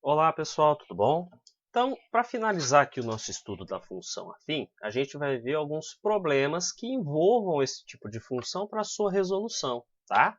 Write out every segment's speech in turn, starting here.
Olá pessoal, tudo bom? Então, para finalizar aqui o nosso estudo da função afim, a gente vai ver alguns problemas que envolvam esse tipo de função para sua resolução, tá?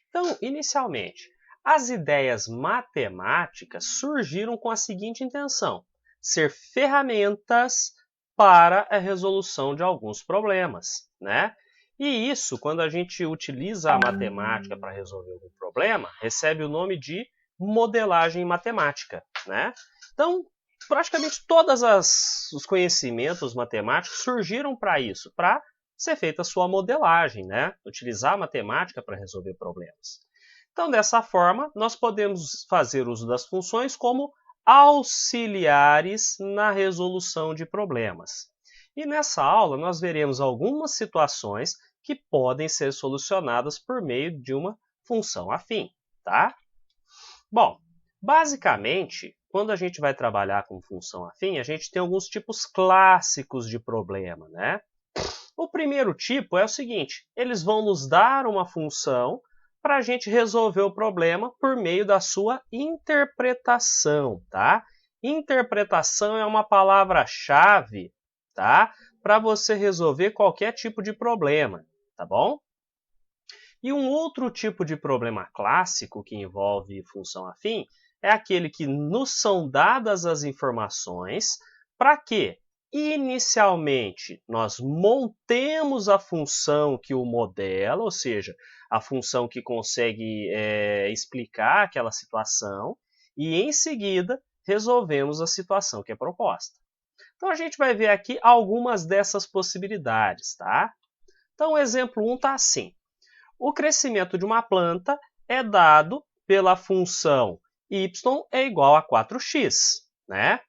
Então, inicialmente, as ideias matemáticas surgiram com a seguinte intenção: ser ferramentas para a resolução de alguns problemas, né? E isso, quando a gente utiliza a matemática para resolver algum problema, recebe o nome de modelagem matemática, né? Então, praticamente todos os conhecimentos matemáticos surgiram para isso, para ser feita a sua modelagem, né? Utilizar a matemática para resolver problemas. Então, dessa forma, nós podemos fazer uso das funções como auxiliares na resolução de problemas. E nessa aula, nós veremos algumas situações que podem ser solucionadas por meio de uma função afim, tá? Bom, basicamente, quando a gente vai trabalhar com função afim, a gente tem alguns tipos clássicos de problema, né? O primeiro tipo é o seguinte: eles vão nos dar uma função para a gente resolver o problema por meio da sua interpretação, tá? Interpretação é uma palavra-chave, tá? Para você resolver qualquer tipo de problema, tá bom? E um outro tipo de problema clássico que envolve função afim é aquele que nos são dadas as informações para que, inicialmente, nós montemos a função que o modela, ou seja, a função que consegue explicar aquela situação, e em seguida resolvemos a situação que é proposta. Então a gente vai ver aqui algumas dessas possibilidades, tá? Então o exemplo 1 está assim: o crescimento de uma planta é dado pela função y é igual a 4x, né?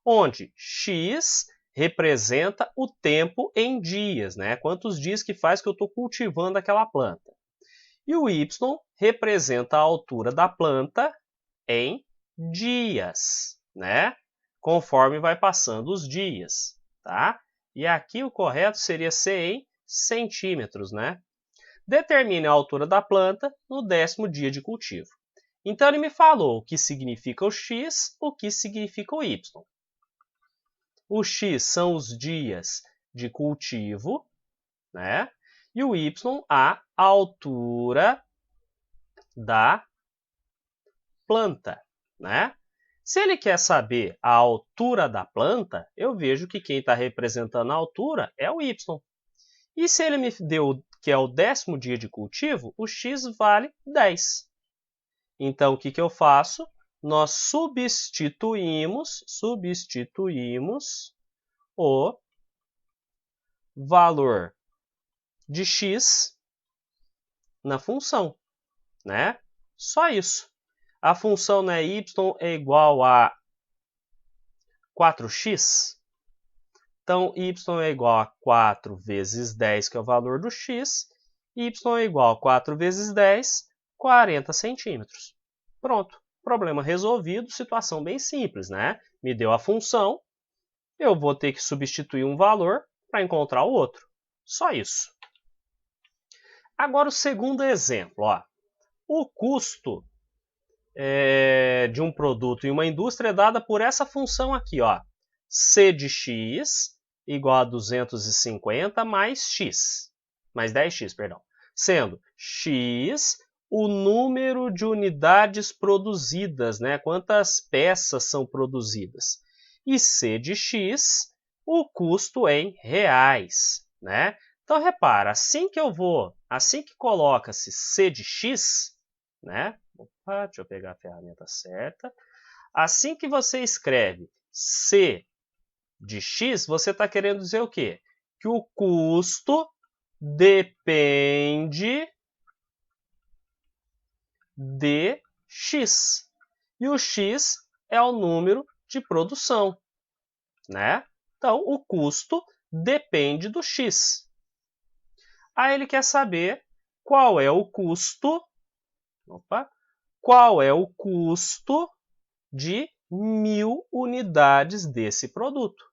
Onde x representa o tempo em dias, né? Quantos dias que faz que eu estou cultivando aquela planta. E o y representa a altura da planta em dias, né? Conforme vai passando os dias, tá? E aqui o correto seria ser em centímetros, né? Determine a altura da planta no 10º dia de cultivo. Então ele me falou o que significa o x, o que significa o y. O x são os dias de cultivo, né? E o y a altura da planta, né? Se ele quer saber a altura da planta, eu vejo que quem está representando a altura é o y. E se ele me deu que é o 10º dia de cultivo, o x vale 10. Então, o que eu faço? Nós substituímos o valor de x na função, né? Só isso. A função né, y é igual a 4x. Então, y é igual a 4 vezes 10, que é o valor do x. Y é igual a 4 vezes 10, 40 centímetros. Pronto. Problema resolvido, situação bem simples, né? Me deu a função, eu vou ter que substituir um valor para encontrar o outro. Só isso. Agora o segundo exemplo. Ó. O custo de um produto em uma indústria é dada por essa função aqui. Ó. C de x igual a 250 mais x, mais 10x, perdão. Sendo x o número de unidades produzidas, né? Quantas peças são produzidas. E C de x, o custo em reais, né? Então, repara, assim que coloca-se C de x, né? Opa, deixa eu pegar a ferramenta certa. Assim que você escreve C de x, você está querendo dizer o quê? Que o custo depende de x. E o x é o número de produção, né? Então, o custo depende do x. Aí ele quer saber qual é o custo, qual é o custo de 1000 unidades desse produto.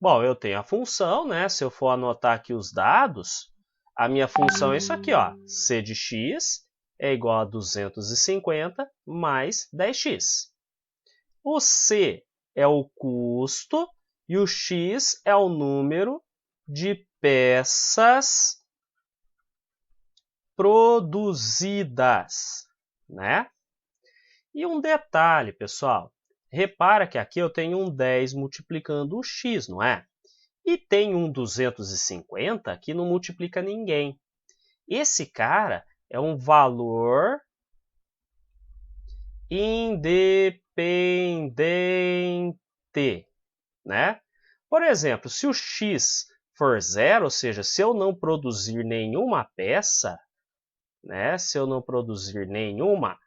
Bom, eu tenho a função, né? Se eu for anotar aqui os dados, a minha função é isso aqui, ó. C de x é igual a 250 mais 10x. O C é o custo e o X é o número de peças produzidas, né? E um detalhe, pessoal. Repara que aqui eu tenho um 10 multiplicando o X, não é? E tem um 250 que não multiplica ninguém. Esse cara é um valor independente, né? Por exemplo, se o X for zero, ou seja, se eu não produzir nenhuma peça, né? Se eu não produzir nenhuma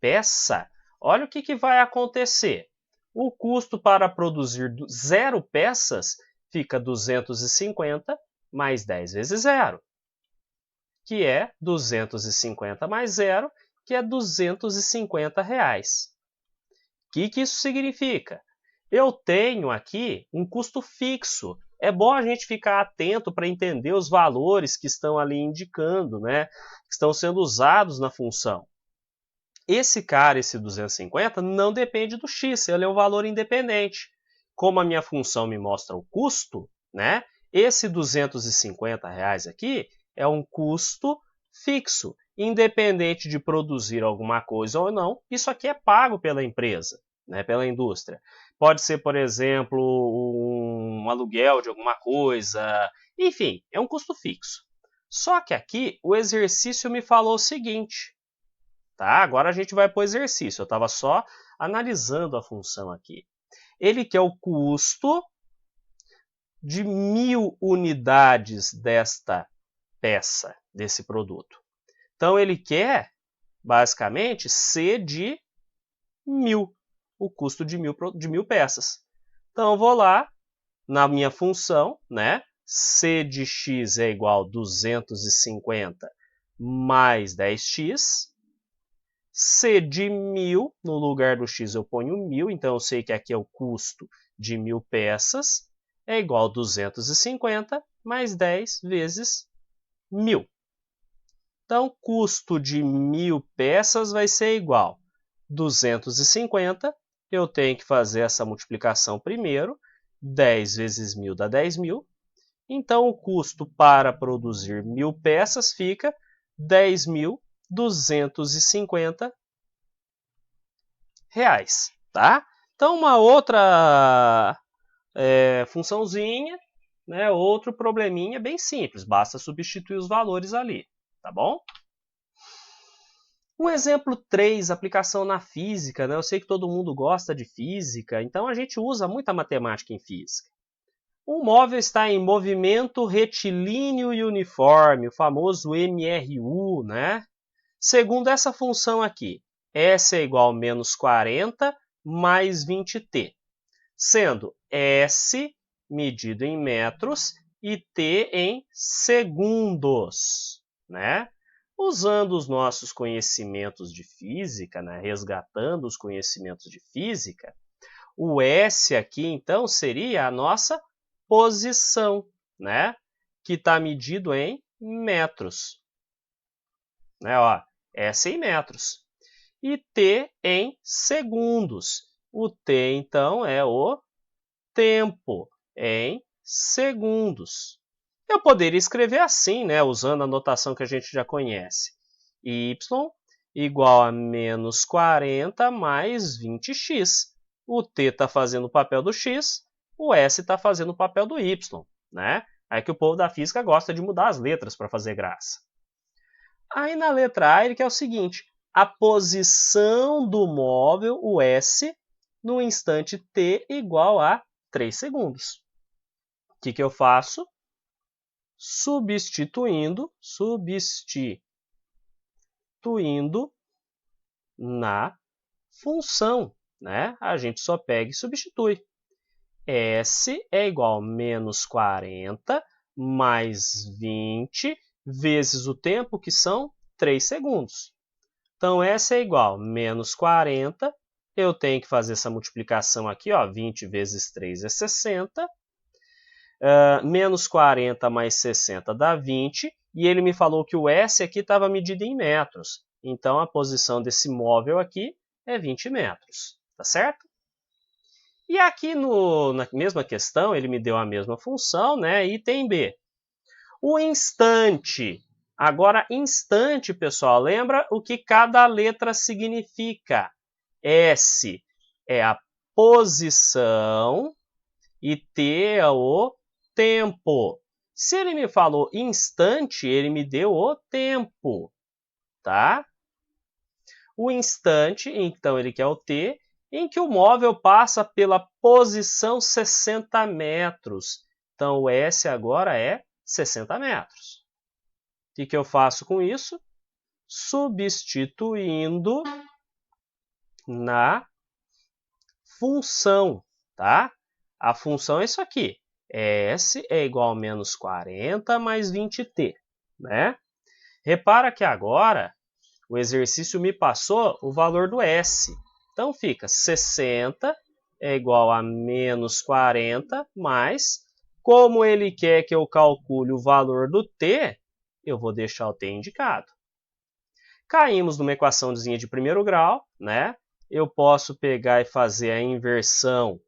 peça, olha o que vai acontecer. O custo para produzir 0 peças fica 250 mais 10 vezes 0, que é 250 mais 0, que é R$250. O que isso significa? Eu tenho aqui um custo fixo. É bom a gente ficar atento para entender os valores que estão ali indicando, né? Que estão sendo usados na função. Esse cara, esse 250, não depende do x, ele é um valor independente. Como a minha função me mostra o custo, né? Esse R$250 aqui é um custo fixo, independente de produzir alguma coisa ou não. Isso aqui é pago pela empresa, né? Pela indústria. Pode ser, por exemplo, um aluguel de alguma coisa. Enfim, é um custo fixo. Só que aqui o exercício me falou o seguinte. Tá? Agora a gente vai para o exercício. Eu estava só analisando a função aqui. Ele quer o custo de 1000 unidades desta peça, desse produto. Então, ele quer, basicamente, C de 1000, o custo de 1000 peças. Então, eu vou lá na minha função, né? C de x é igual a 250 mais 10x. C de 1000, no lugar do x eu ponho 1000, então eu sei que aqui é o custo de 1000 peças, é igual a 250 mais 10 vezes 1000. Então, custo de 1000 peças vai ser igual a 250, eu tenho que fazer essa multiplicação primeiro, 10 vezes 1000 dá 10.000, então o custo para produzir 1000 peças fica 10.250 reais, tá? Então, uma outra funçãozinha, né, outro probleminha bem simples, basta substituir os valores ali, tá bom? Um exemplo 3, aplicação na física, né? Eu sei que todo mundo gosta de física, então a gente usa muita matemática em física. Um móvel está em movimento retilíneo e uniforme, o famoso MRU, né? Segundo essa função aqui, S é igual a menos 40 mais 20t, sendo S medido em metros e t em segundos, né? Usando os nossos conhecimentos de física, né? Resgatando os conhecimentos de física, o S aqui, então, seria a nossa posição, né? Que está medido em metros. Né? Ó, S em metros. E T em segundos. O T, então, é o tempo em segundos. Eu poderia escrever assim, né, usando a notação que a gente já conhece. Y igual a menos 40 mais 20x. O t está fazendo o papel do x, o s está fazendo o papel do y. Né? Aí que o povo da física gosta de mudar as letras para fazer graça. Aí na letra A ele quer o seguinte, a posição do móvel, o s, no instante t igual a 3 segundos. O que eu faço? Substituindo na função, né? A gente só pega e substitui. S é igual a menos 40 mais 20 vezes o tempo, que são 3 segundos. Então, S é igual a menos 40. Eu tenho que fazer essa multiplicação aqui, ó, 20 vezes 3 é 60. Menos 40 mais 60 dá 20. E ele me falou que o S aqui estava medido em metros. Então, a posição desse móvel aqui é 20 metros. Tá certo? E aqui na mesma questão, ele me deu a mesma função, né? Item B. O instante. Agora, instante, pessoal, lembra o que cada letra significa? S é a posição e T é o tempo. Se ele me falou instante, ele me deu o tempo, tá? O instante, então, ele quer o T, em que o móvel passa pela posição 60 metros. Então, o S agora é 60 metros. O que eu faço com isso? Substituindo na função, tá? A função é isso aqui. S é igual a menos 40 mais 20t, né? Repara que agora o exercício me passou o valor do S. Então fica 60 é igual a menos 40 mais, como ele quer que eu calcule o valor do t, eu vou deixar o t indicado. Caímos numa equaçãozinha de primeiro grau, né? Eu posso pegar e fazer a inversão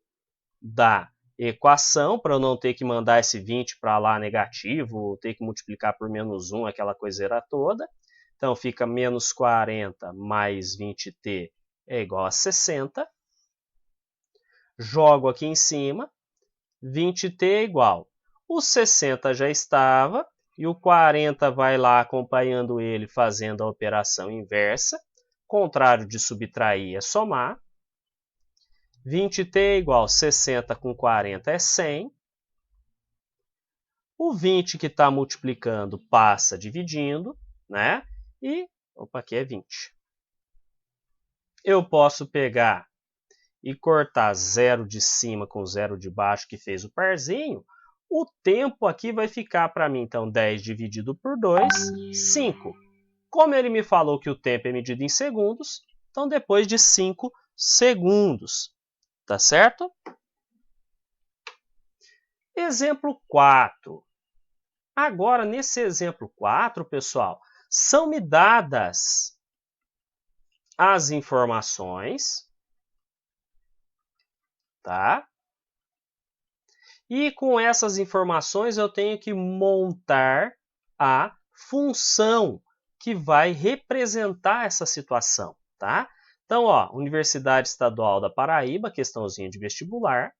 da equação, para eu não ter que mandar esse 20 para lá negativo, ter que multiplicar por menos 1, aquela coiseira toda. Então, fica menos 40 mais 20t é igual a 60. Jogo aqui em cima, 20t é igual. O 60 já estava, e o 40 vai lá acompanhando ele, fazendo a operação inversa. Contrário de subtrair é somar. 20t é igual a 60 com 40 é 100. O 20 que está multiplicando passa dividindo, né? E, opa, aqui é 20. Eu posso pegar e cortar 0 de cima com 0 de baixo, que fez o parzinho. O tempo aqui vai ficar para mim, então, 10 dividido por 2, 5. Como ele me falou que o tempo é medido em segundos, então depois de 5 segundos. Tá certo? Exemplo 4. Agora, nesse exemplo 4, pessoal, são-me dadas as informações, tá? E com essas informações eu tenho que montar a função que vai representar essa situação, tá? Então, ó, Universidade Estadual da Paraíba, questãozinha de vestibular.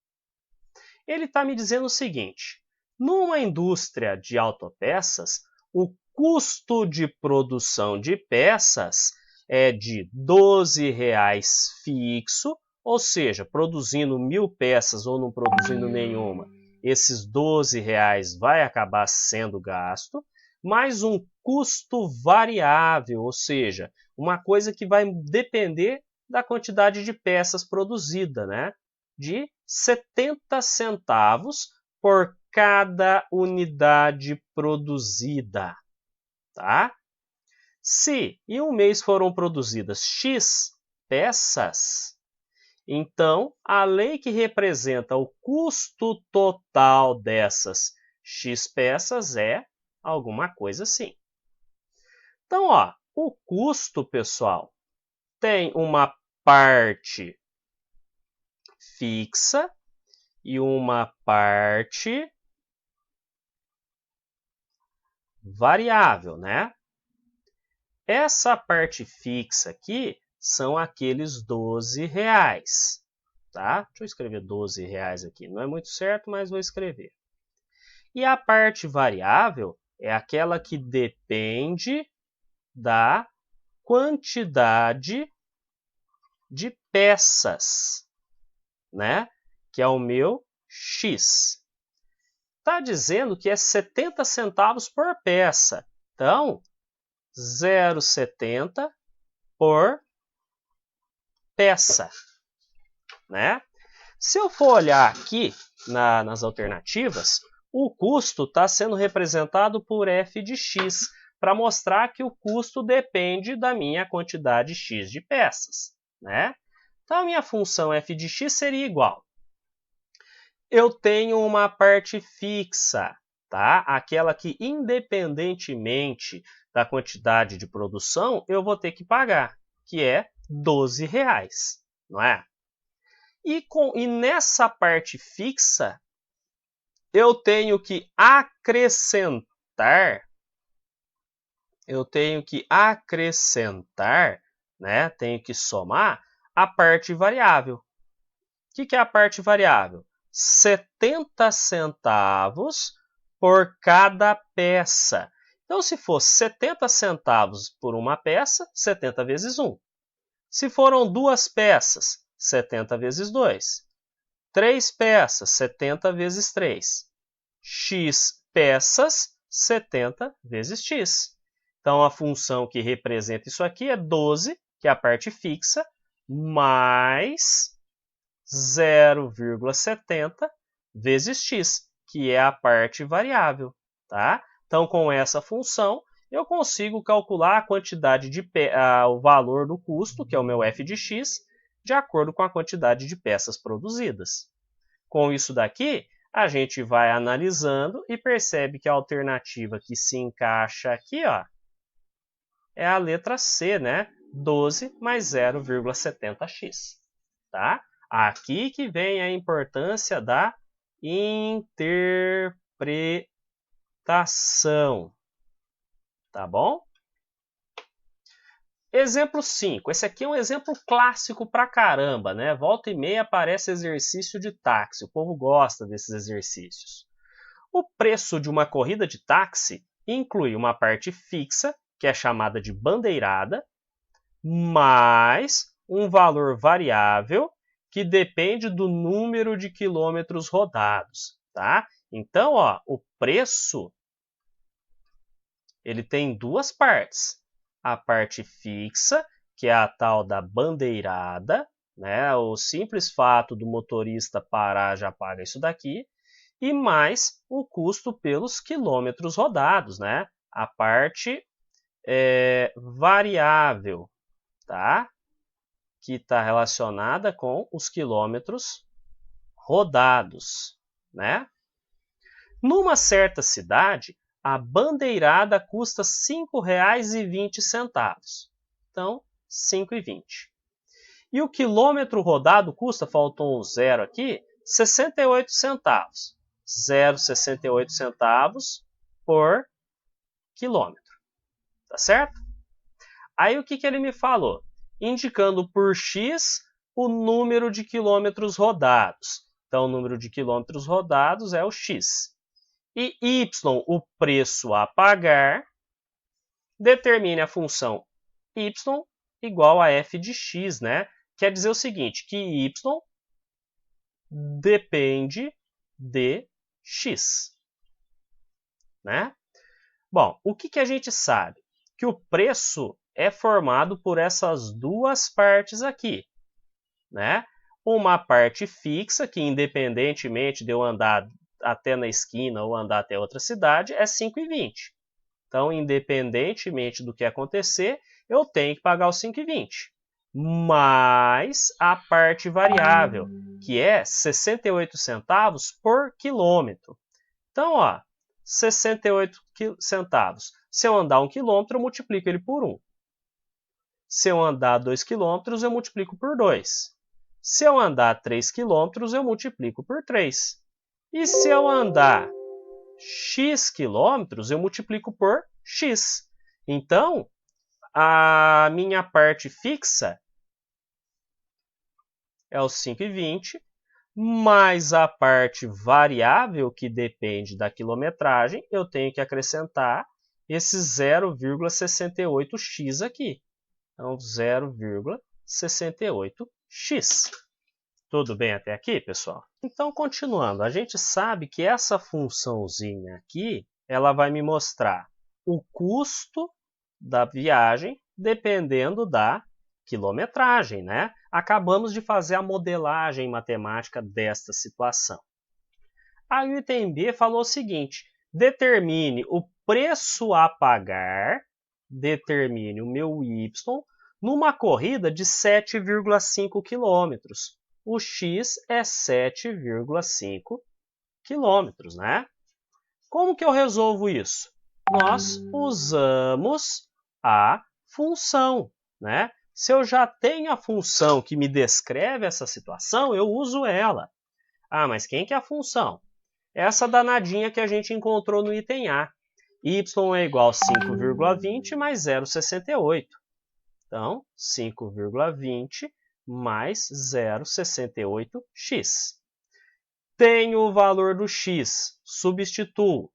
Ele está me dizendo o seguinte: numa indústria de autopeças, o custo de produção de peças é de R$ 12,00 fixo, ou seja, produzindo 1.000 peças ou não produzindo nenhuma, esses R$ 12,00 vai acabar sendo gasto, mais um custo variável, ou seja, uma coisa que vai depender da quantidade de peças produzida, né? De 70 centavos por cada unidade produzida, tá? Se em um mês foram produzidas X peças, então a lei que representa o custo total dessas X peças é alguma coisa assim. Então, ó, o custo, pessoal, tem uma parte fixa e uma parte variável, né? Essa parte fixa aqui são aqueles R$ 12,00, tá? Deixa eu escrever R$ 12,00 aqui. Não é muito certo, mas vou escrever. E a parte variável é aquela que depende da quantidade de peças, né? Que é o meu X. Está dizendo que é 70 centavos por peça. Então, 0,70 por peça, né? Se eu for olhar aqui nas alternativas, o custo está sendo representado por f de x, para mostrar que o custo depende da minha quantidade x de peças, né? Então, a minha função f de x seria igual. Eu tenho uma parte fixa, tá? Aquela que, independentemente da quantidade de produção, eu vou ter que pagar, que é R$ 12,00, não é? E nessa parte fixa, eu tenho que acrescentar, né? Tenho que somar a parte variável. O que é a parte variável? 70 centavos por cada peça. Então, se for 70 centavos por uma peça, 70 vezes 1. Se foram 2 peças, 70 vezes 2. 3 peças, 70 vezes 3. X peças, 70 vezes x. Então, a função que representa isso aqui é 12, que é a parte fixa, mais 0,70 vezes x, que é a parte variável. Tá? Então, com essa função, eu consigo calcular a quantidade o valor do custo, que é o meu f de x, de acordo com a quantidade de peças produzidas. Com isso daqui, a gente vai analisando e percebe que a alternativa que se encaixa aqui, ó, é a letra C, né? 12 mais 0,70x. Tá? Aqui que vem a importância da interpretação. Tá bom? Exemplo 5. Esse aqui é um exemplo clássico pra caramba, né? Volta e meia aparece exercício de táxi. O povo gosta desses exercícios. O preço de uma corrida de táxi inclui uma parte fixa, que é chamada de bandeirada, mais um valor variável, que depende do número de quilômetros rodados. Tá? Então, ó, o preço ele tem duas partes. A parte fixa, que é a tal da bandeirada, né? O simples fato do motorista parar já paga isso daqui, e mais o custo pelos quilômetros rodados, né? A parte variável, tá? Que está relacionada com os quilômetros rodados, né? Numa certa cidade, a bandeirada custa R$ 5,20. Então, 5,20. E o quilômetro rodado custa, faltou um zero aqui, 68 centavos. 0,68 centavos por quilômetro. Tá certo? Aí o que ele me falou? Indicando por x o número de quilômetros rodados. Então, o número de quilômetros rodados é o x. E y, o preço a pagar, determine a função y igual a f de x, né? Quer dizer o seguinte, que y depende de x, né? Bom, o que a gente sabe? Que o preço é formado por essas duas partes aqui, né? Uma parte fixa, que independentemente de eu andar até na esquina ou andar até outra cidade, é 5,20. Então, independentemente do que acontecer, eu tenho que pagar os 5,20. Mais a parte variável, que é 68 centavos por quilômetro. Então, ó, 68 centavos. Se eu andar 1 quilômetro, eu multiplico ele por 1. Se eu andar 2 quilômetros, eu multiplico por 2. Se eu andar 3 quilômetros, eu multiplico por 3. E se eu andar x quilômetros, eu multiplico por x. Então, a minha parte fixa é os 5,20, mais a parte variável, que depende da quilometragem, eu tenho que acrescentar esse 0,68x aqui. Então, 0,68x. Tudo bem até aqui, pessoal? Então, continuando, a gente sabe que essa funçãozinha aqui, ela vai me mostrar o custo da viagem dependendo da quilometragem, né? Acabamos de fazer a modelagem matemática desta situação. Aí o item B falou o seguinte, determine o preço a pagar, determine o meu y, numa corrida de 7,5 quilômetros. O x é 7,5 quilômetros, né? Como que eu resolvo isso? Nós usamos a função, né? Se eu já tenho a função que me descreve essa situação, eu uso ela. Ah, mas quem que é a função? Essa danadinha que a gente encontrou no item A. Y é igual a 5,20 mais 0,68. Então, 5,20 mais 0,68x. Tenho o valor do x, substituo,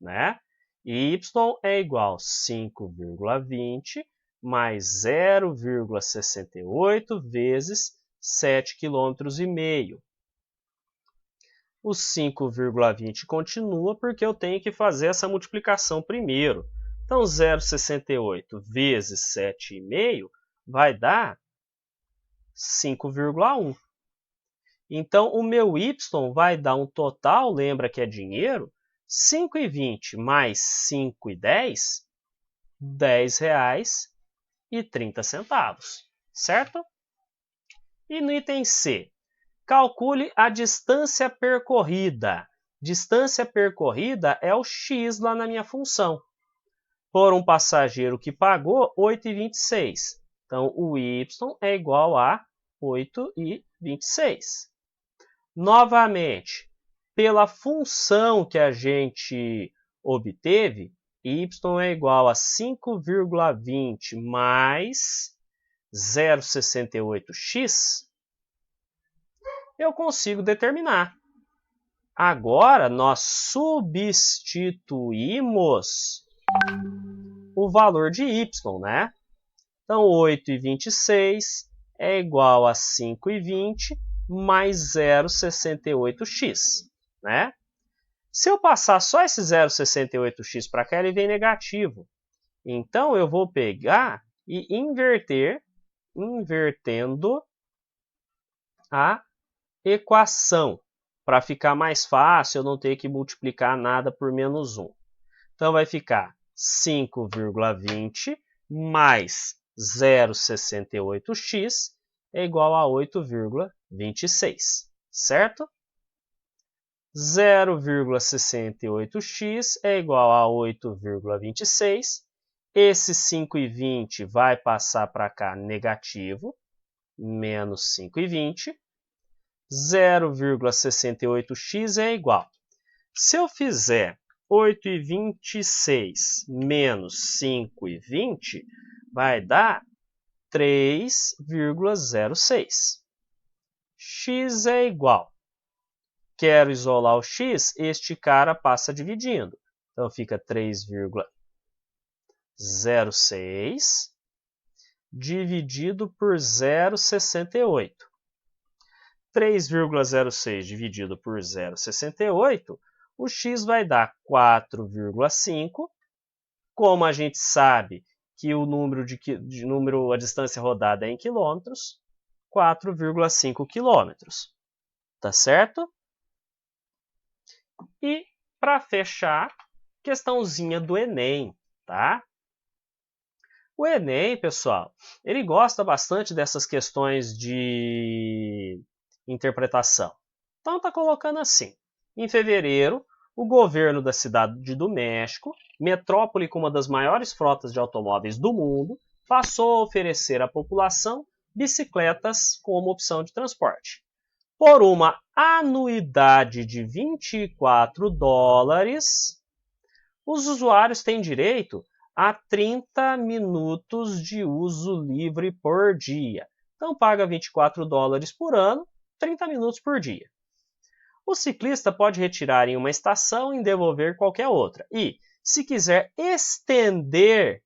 né? Y é igual a 5,20 mais 0,68 vezes 7,5 km. O 5,20 continua porque eu tenho que fazer essa multiplicação primeiro. Então, 0,68 vezes 7,5 vai dar 5,1. Então, o meu y vai dar um total, lembra que é dinheiro, 5,20 mais 5,10, R$10,30, certo? E no item C, calcule a distância percorrida. Distância percorrida é o x lá na minha função. Por um passageiro que pagou 8,26. Então, o y é igual a 8,26. Novamente, pela função que a gente obteve, y é igual a 5,20 mais 0,68x, eu consigo determinar. Agora, nós substituímos o valor de y, né? Então, 8,26 é igual a 5,20 mais 0,68x, né? Se eu passar só esse 0,68x para cá, ele vem negativo. Então, eu vou pegar e invertendo a equação, para ficar mais fácil eu não ter que multiplicar nada por menos 1. Então, vai ficar 5,20 mais 0,68x é igual a 8,26, certo? 0,68x é igual a 8,26. Esse 5,20 vai passar para cá negativo, menos 5,20. 0,68x é igual. Se eu fizer 8,26 menos 5,20, vai dar 3,06. X é igual. Quero isolar o x, este cara passa dividindo. Então, fica 3,06 dividido por 0,68. 3,06 dividido por 0,68, o x vai dar 4,5. Como a gente sabe que o número a distância rodada é em quilômetros, 4,5 quilômetros. Tá certo? E, para fechar, questãozinha do Enem, tá? O Enem, pessoal, ele gosta bastante dessas questões de interpretação. Então, está colocando assim. Em fevereiro, o governo da cidade do México, metrópole com uma das maiores frotas de automóveis do mundo, passou a oferecer à população bicicletas como opção de transporte. Por uma anuidade de $24, os usuários têm direito a 30 minutos de uso livre por dia. Então, paga $24 por ano, 30 minutos por dia. O ciclista pode retirar em uma estação e devolver qualquer outra. E, se quiser estender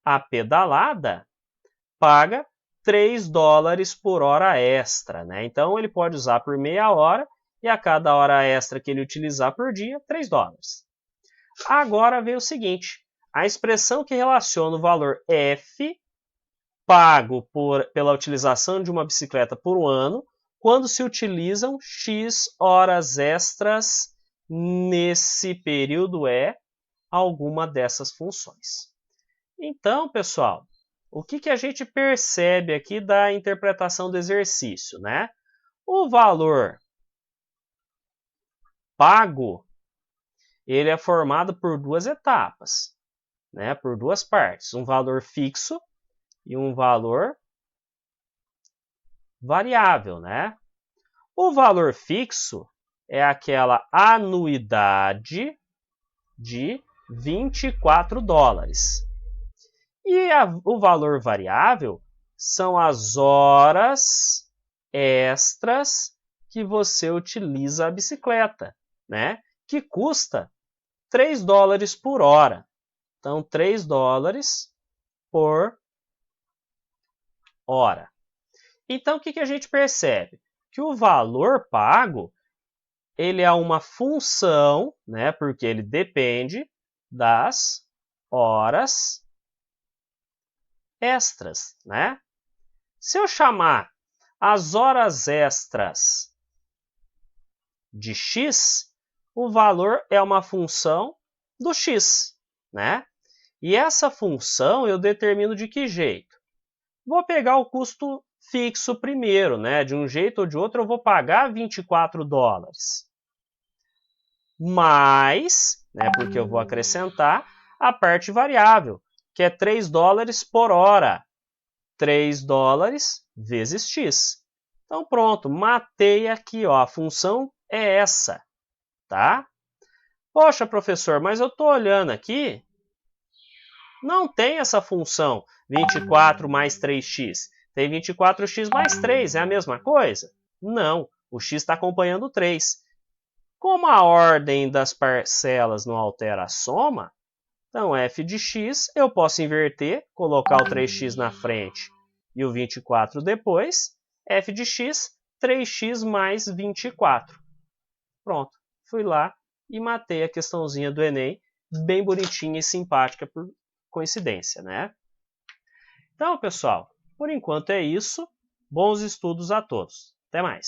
a pedalada, paga $3 por hora extra, né? Então, ele pode usar por meia hora e a cada hora extra que ele utilizar por dia, $3. Agora vem o seguinte, a expressão que relaciona o valor F pago pela utilização de uma bicicleta por um ano, quando se utilizam X horas extras nesse período é alguma dessas funções. Então, pessoal, o que a gente percebe aqui da interpretação do exercício, né? O valor pago, ele é formado por duas etapas, né? Por duas partes. Um valor fixo e um valor variável, né? O valor fixo é aquela anuidade de 24 dólares. E o valor variável são as horas extras que você utiliza a bicicleta, né? Que custa 3 dólares por hora. Então, 3 dólares por hora. Então, o que a gente percebe? Que o valor pago ele é uma função, né? Porque ele depende das horas extras, né? Se eu chamar as horas extras de x, o valor é uma função do x, né? E essa função eu determino de que jeito? Vou pegar o custo fixo primeiro, né? De um jeito ou de outro eu vou pagar 24 dólares. Mais, né? Porque eu vou acrescentar a parte variável, que é 3 dólares por hora. 3 dólares vezes x. Então pronto, matei aqui, ó, a função é essa, tá? Poxa, professor, mas eu estou olhando aqui, não tem essa função 24 mais 3x. Tem 24x mais 3, é a mesma coisa? Não, o x está acompanhando o 3. Como a ordem das parcelas não altera a soma, então f de x eu posso inverter, colocar o 3x na frente e o 24 depois, f de x, 3x mais 24. Pronto, fui lá e matei a questãozinha do Enem, bem bonitinha e simpática por coincidência, né? Então, pessoal, por enquanto é isso. Bons estudos a todos. Até mais!